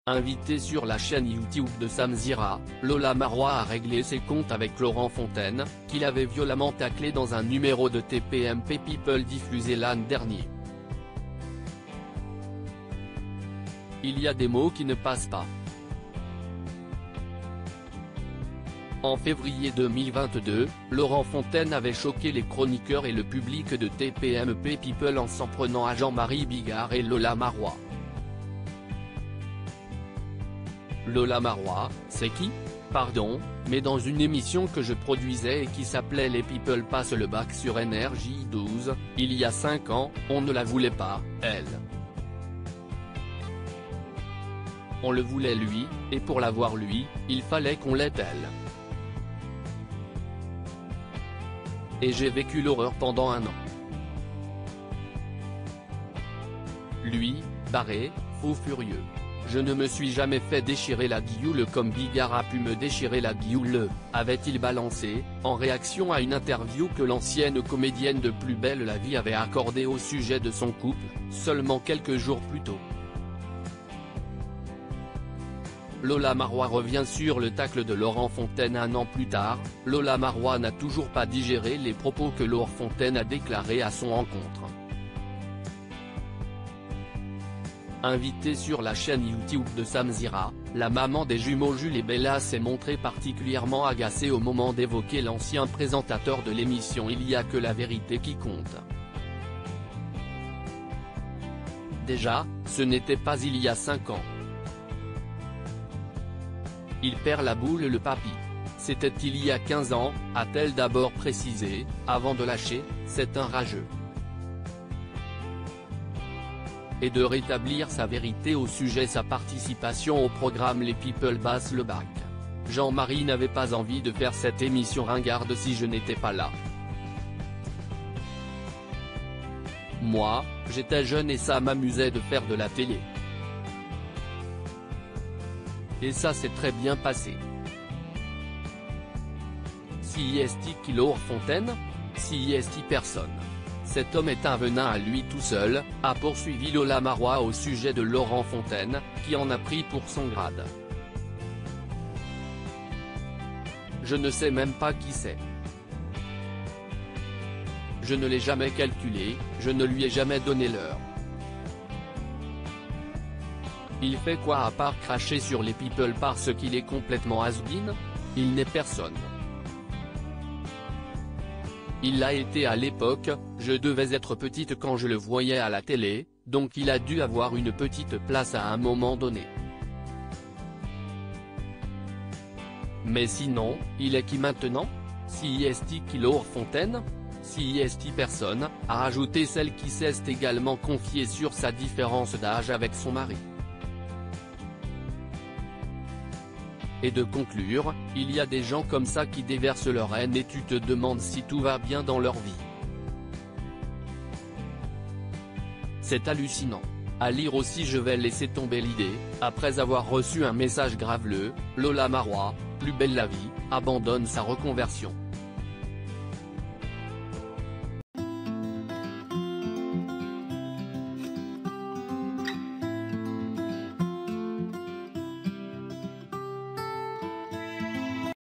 Invitée sur la chaîne YouTube de Samzira, Lola Marois a réglé ses comptes avec Laurent Fontaine, qu'il avait violemment taclé dans un numéro de TPMP People diffusé l'an dernier. Il y a des mots qui ne passent pas. En février 2022, Laurent Fontaine avait choqué les chroniqueurs et le public de TPMP People en s'en prenant à Jean-Marie Bigard et Lola Marois. Lola Marois, c'est qui? Pardon, mais dans une émission que je produisais et qui s'appelait Les People passent le bac sur NRJ12, il y a 5 ans, on ne la voulait pas, elle. On le voulait lui, et pour l'avoir lui, il fallait qu'on l'ait elle. Et j'ai vécu l'horreur pendant 1 an. Lui, barré, fou furieux. Je ne me suis jamais fait déchirer la guioule comme Bigard a pu me déchirer la guioule, avait-il balancé, en réaction à une interview que l'ancienne comédienne de Plus belle la vie avait accordée au sujet de son couple, seulement quelques jours plus tôt. Lola Marois revient sur le tacle de Laurent Fontaine 1 an plus tard. Lola Marois n'a toujours pas digéré les propos que Laurent Fontaine a déclarés à son encontre. Invitée sur la chaîne YouTube de Samzira, la maman des jumeaux Jules et Bella s'est montrée particulièrement agacée au moment d'évoquer l'ancien présentateur de l'émission Il y a que la vérité qui compte. Déjà, ce n'était pas il y a 5 ans. Il perd la boule le papy. C'était il y a 15 ans, a-t-elle d'abord précisé, avant de lâcher, c'est un rageux. Et de rétablir sa vérité au sujet sa participation au programme Les People passent le bac. Jean-Marie n'avait pas envie de faire cette émission ringarde si je n'étais pas là. Moi, j'étais jeune et ça m'amusait de faire de la télé. Et ça s'est très bien passé. Si est-il qui Laurent Fontaine? Si est-il personne? Cet homme est un venin à lui tout seul, a poursuivi Lola Marois au sujet de Laurent Fontaine, qui en a pris pour son grade. Je ne sais même pas qui c'est. Je ne l'ai jamais calculé, je ne lui ai jamais donné l'heure. Il fait quoi à part cracher sur les people parce qu'il est complètement has-been? Il n'est personne. Il l'a été à l'époque, je devais être petite quand je le voyais à la télé, donc il a dû avoir une petite place à un moment donné. Mais sinon, il est qui maintenant? Si est-il qui Laurent Fontaine? Si est-il personne, a ajouté celle qui s'est également confiée sur sa différence d'âge avec son mari. Et de conclure, il y a des gens comme ça qui déversent leur haine et tu te demandes si tout va bien dans leur vie. C'est hallucinant. À lire aussi je vais laisser tomber l'idée, après avoir reçu un message graveleux, Lola Marois, Plus belle la vie, abandonne sa reconversion.